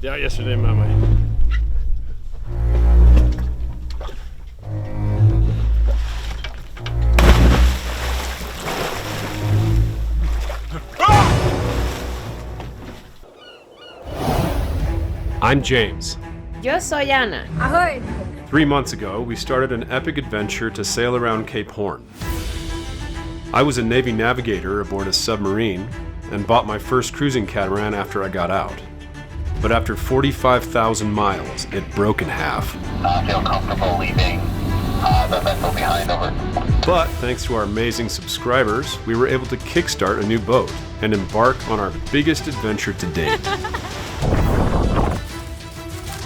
Ja, yesterday, mamãe. I'm James. Yo soy Ana. Ahoy! 3 months ago, we started an epic adventure to sail around Cape Horn. I was a Navy navigator aboard a submarine and bought my first cruising catamaran after I got out. But after 45,000 miles, it broke in half. I feel comfortable leaving the vessel behind, over. But thanks to our amazing subscribers, we were able to kickstart a new boat and embark on our biggest adventure to date.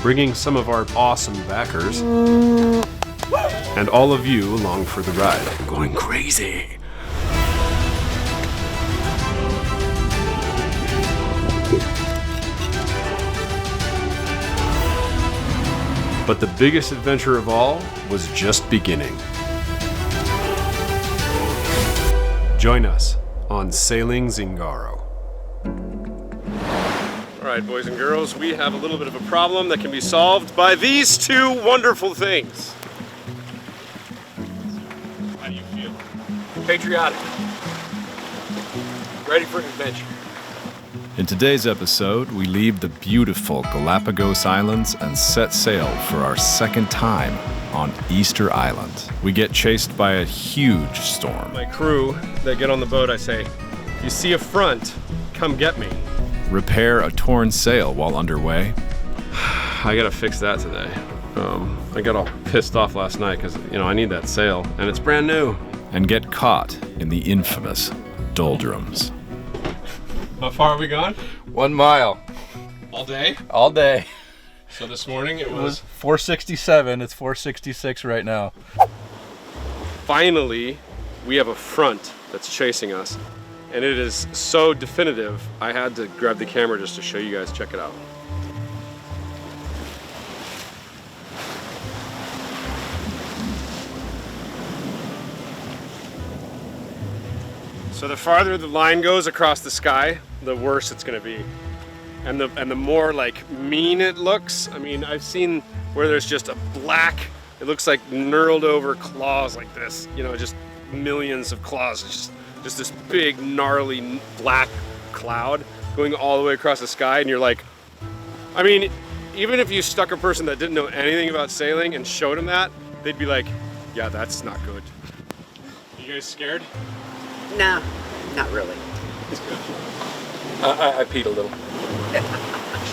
Bringing some of our awesome backers and all of you along for the ride. I'm going crazy. But the biggest adventure of all was just beginning. Join us on Sailing Zingaro. All right, boys and girls, we have a little bit of a problem that can be solved by these two wonderful things. How do you feel? Patriotic. Ready for an adventure. In today's episode, we leave the beautiful Galapagos Islands and set sail for our second time on Easter Island. We get chased by a huge storm. My crew that get on the boat, I say, if you see a front, come get me. Repair a torn sail while underway. I gotta fix that today. I got all pissed off last night because, I need that sail and it's brand new. And get caught in the infamous doldrums. How far are we gone? 1 mile. All day? All day. So this morning it was 467. It's 466 right now. Finally, we have a front that's chasing us. And it is so definitive, I had to grab the camera just to show you guys. Check it out. So the farther the line goes across the sky, the worse it's gonna be. And the more like mean it looks. I mean, I've seen where there's just a black, it looks like knurled over claws like this, just millions of claws. It's just this big gnarly black cloud going all the way across the sky, and you're like, I mean, even if you stuck a person that didn't know anything about sailing and showed them that, they'd be like, yeah, that's not good. You guys scared? No, not really. It's good. I peed a little.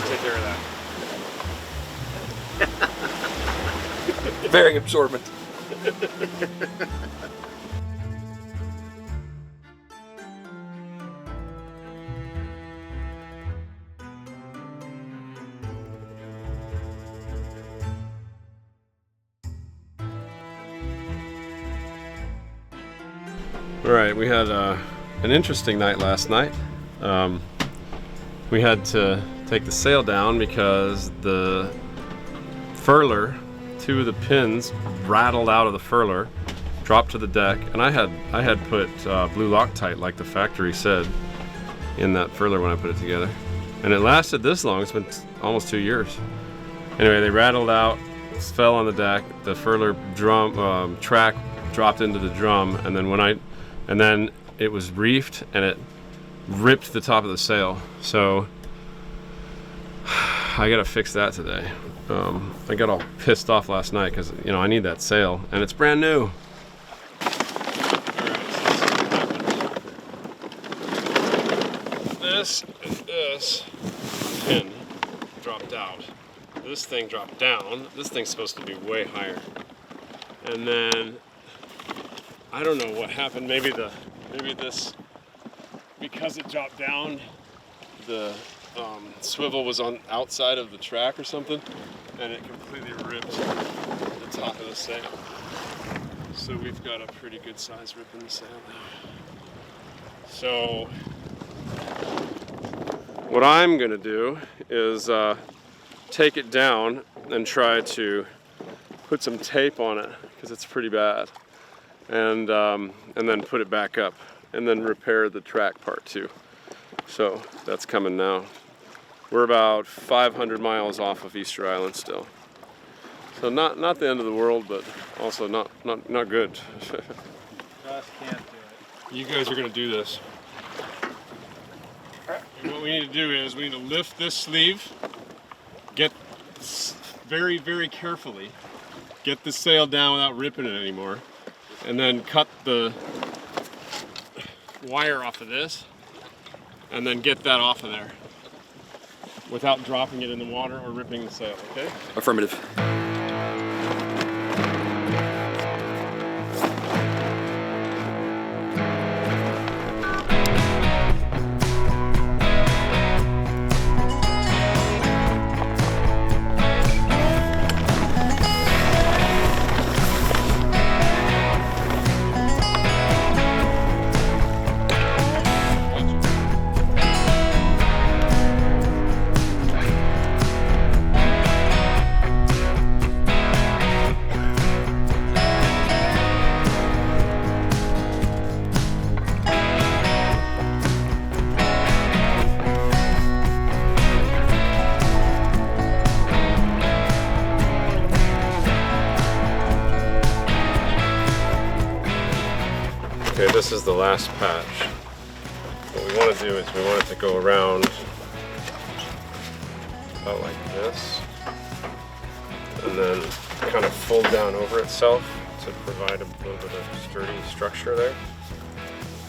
Take care of that. Very absorbent. All right, we had an interesting night last night. We had to take the sail down because the furler, 2 of the pins rattled out of the furler, dropped to the deck, and I had put blue Loctite like the factory said in that furler when I put it together, and it lasted this long. It's been almost 2 years. Anyway, they rattled out, fell on the deck. The furler drum track dropped into the drum, and then it was reefed and it ripped the top of the sail. So I gotta fix that today. I got all pissed off last night because I need that sail and it's brand new. This pin dropped out. This thing dropped down. This thing's supposed to be way higher. And then I don't know what happened. Maybe this, because it dropped down, the swivel was on outside of the track or something, and it completely ripped the top of the sail. So we've got a pretty good size rip in the sail now. So what I'm gonna do is take it down and try to put some tape on it because it's pretty bad, and then put it back up and then repair the track part too. So that's coming now. We're about 500 miles off of Easter Island still. So not the end of the world, but also not good. Just can't do it. You guys are gonna do this. And what we need to do is we need to lift this sleeve, get very, very carefully, get the sail down without ripping it anymore, and then cut the wire off of this, and then get that off of there without dropping it in the water or ripping the sail, okay? Affirmative. Okay, this is the last patch. What we want to do is we want it to go around about like this, and then kind of fold down over itself to provide a little bit of sturdy structure there.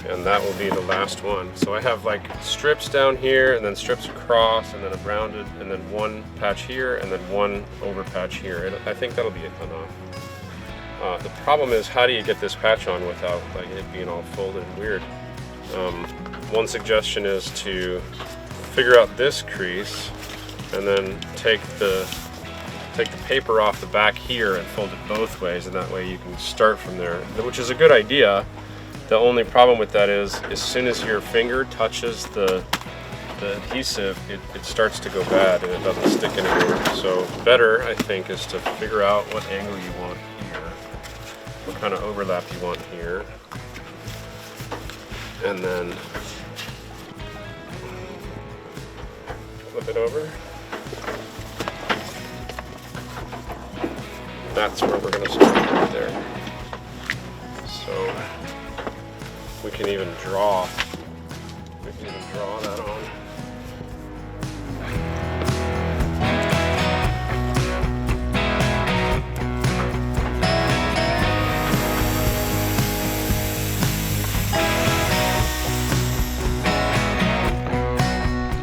And that will be the last one. So I have like strips down here, and then strips across, and then a rounded, and then one patch here, and then one over patch here. I think that'll be enough. The problem is, how do you get this patch on without like it being all folded and weird? One suggestion is to figure out this crease, and then take the paper off the back here and fold it both ways, and that way you can start from there, which is a good idea. The only problem with that is, as soon as your finger touches the adhesive, it starts to go bad and it doesn't stick anymore. So better, I think, is to figure out what angle you want here, what kind of overlap you want here, and then flip it over. That's where we're going to start right there. So we can even draw that on.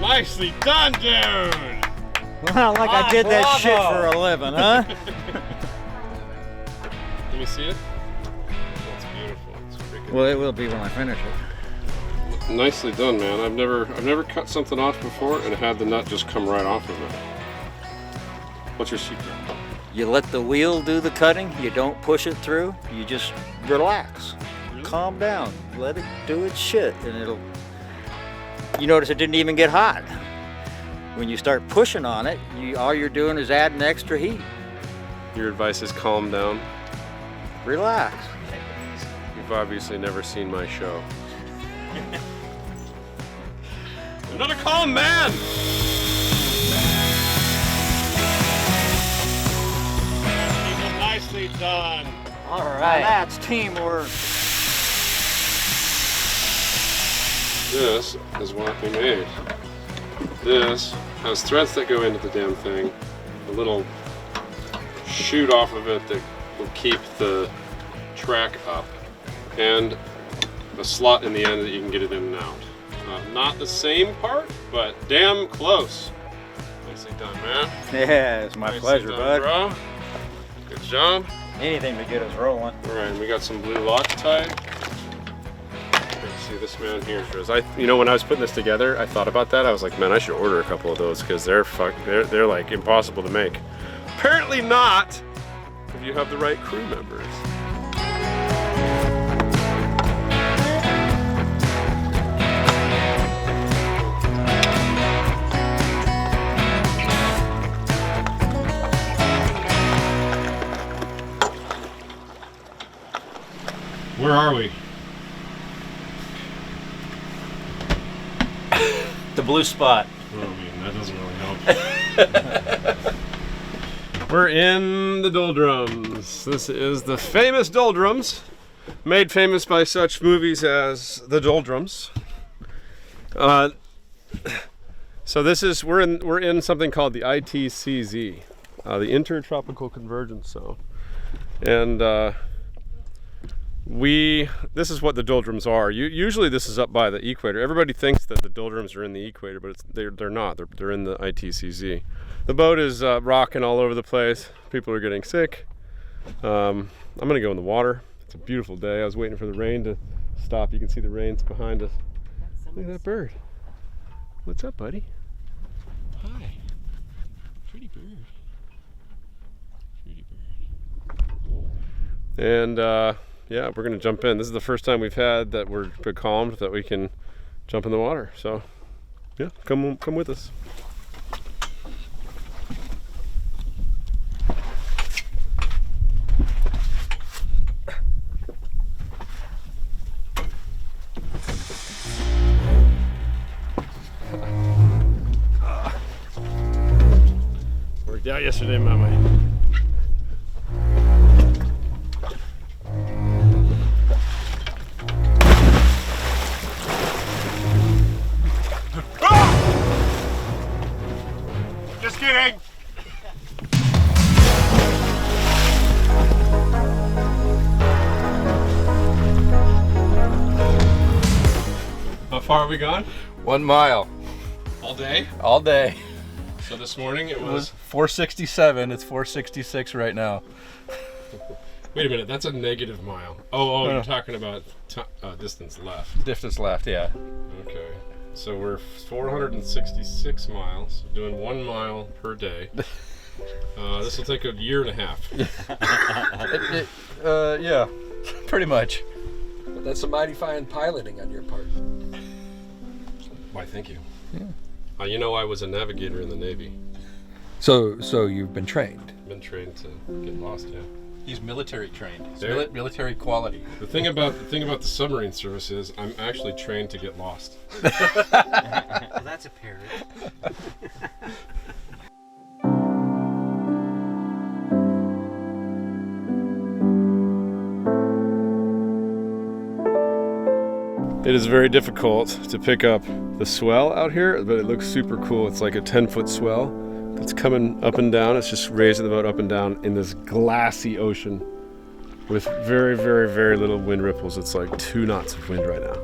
Nicely done, dude! Well, like I did that shit for a living, huh? Let me see it. That's beautiful. It's freaking. Well, it will be when I finish it. Nicely done, man. I've never cut something off before and had the nut just come right off of it. What's your secret? You let the wheel do the cutting. You don't push it through. You just relax. Really? Calm down. Let it do its shit, and it'll. You notice it didn't even get hot. When you start pushing on it, all you're doing is adding extra heat. Your advice is calm down. Relax. You've obviously never seen my show. I'm not a calm man! Nicely done. All right. That's teamwork. This is what we made. This has threads that go into the damn thing, a little chute off of it that will keep the track up, and a slot in the end that you can get it in and out. Not the same part, but damn close. Nicely done, man. Yeah, it's my Nicely pleasure, done, bud. bro. Good job. Anything to get us rolling. All right, we got some blue Loctite. See this man here. You know, when I was putting this together, I thought about that. I was like, man, I should order a couple of those because they're like impossible to make. Apparently not, if you have the right crew members. Where are we? The blue spot. Oh man, that doesn't really We're in the doldrums. This is the famous doldrums, made famous by such movies as The Doldrums. So this is we're in something called the ITCZ, the Intertropical Convergence Zone, and this is what the doldrums are. Usually this is up by the equator. Everybody thinks that the doldrums are in the equator, but they're not. They're in the ITCZ. The boat is rocking all over the place. People are getting sick. I'm gonna go in the water. It's a beautiful day. I was waiting for the rain to stop. You can see the rain's behind us. Look at that bird. What's up, buddy? Hi. Pretty bird. Pretty bird. And yeah, we're gonna jump in. This is the first time we've had that we're becalmed that we can jump in the water. So yeah, come with us. Worked out yesterday, Mama. Just kidding. How far are we gone? 1 mile. All day? All day. So this morning it It was... was 467. It's 466 right now. Wait a minute, that's a negative mile. Oh, you're talking about distance left. Distance left, yeah. Okay. So we're 466 miles, doing 1 mile per day. This will take a year and a half. Yeah, pretty much. But that's some mighty fine piloting on your part. Why, thank you. Yeah. You know, I was a navigator in the Navy. So you've been trained. Been trained to get lost, yeah. He's military trained. He's There- military quality. The thing about the submarine service is I'm actually trained to get lost. Well, that's apparent. It is very difficult to pick up the swell out here, but it looks super cool. It's like a 10-foot swell that's coming up and down. It's just raising the boat up and down in this glassy ocean with very, very, very little wind ripples. It's like 2 knots of wind right now.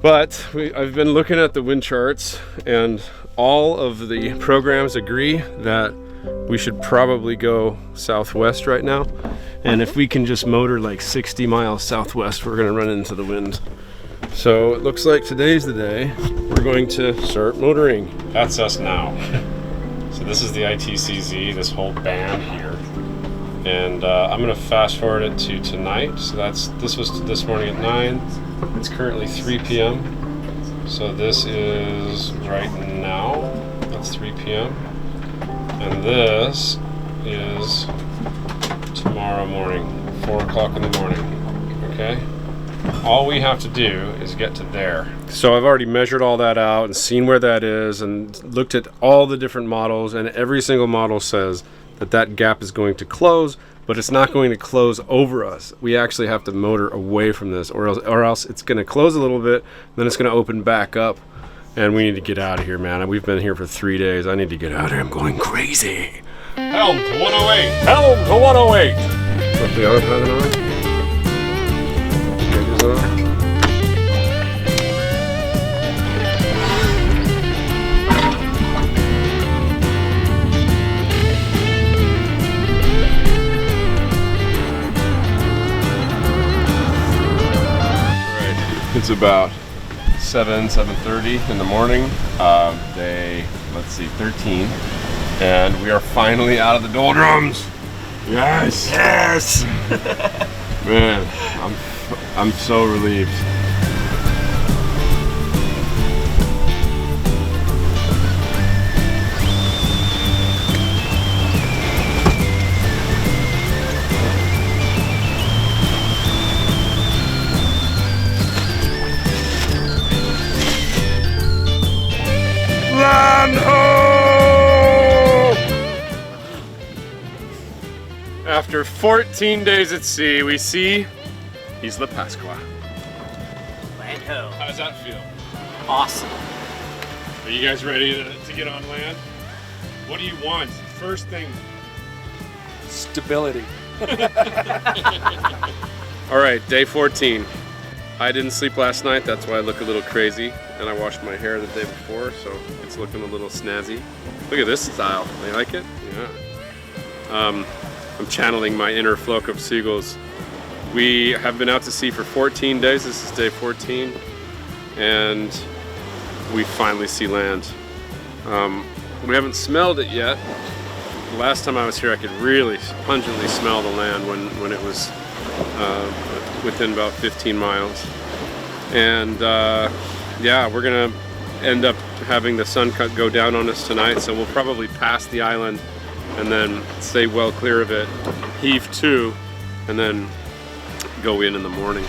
But I've been looking at the wind charts, and all of the programs agree that we should probably go southwest right now. And if we can just motor like 60 miles southwest, we're gonna run into the wind. So it looks like today's the day we're going to start motoring. That's us now. So this is the ITCZ, this whole band here. And I'm gonna fast forward it to tonight. So this was this morning at 9. It's currently 3 p.m. So this is right now, that's 3 p.m. And this is tomorrow morning, 4 o'clock in the morning, okay? All we have to do is get to there. So I've already measured all that out and seen where that is and looked at all the different models, and every single model says that that gap is going to close, but it's not going to close over us. We actually have to motor away from this, or else it's gonna close a little bit, then it's gonna open back up, and we need to get out of here, man. We've been here for 3 days. I need to get out of here. I'm going crazy. Helm to 108! Helm to 108! Put the autopilot on. Gauges on. Alright, it's about 7:30 in the morning, day, let's see, 13. And we are finally out of the doldrums. Yes! Yes! Man, I'm so relieved. land ho! After 14 days at sea, we see Isla Pascua. Land ho. How does that feel? Awesome. Are you guys ready to get on land? What do you want? First thing. Stability. All right, day 14. I didn't sleep last night, that's why I look a little crazy. And I washed my hair the day before, so it's looking a little snazzy. Look at this style. You like it? Yeah. I'm channeling my inner flock of seagulls. We have been out to sea for 14 days. This is day 14. And we finally see land. We haven't smelled it yet. The last time I was here, I could really pungently smell the land when it was within about 15 miles. And yeah, we're gonna end up having the sun go down on us tonight, so we'll probably pass the island and then stay well clear of it, heave to, and then go in the morning.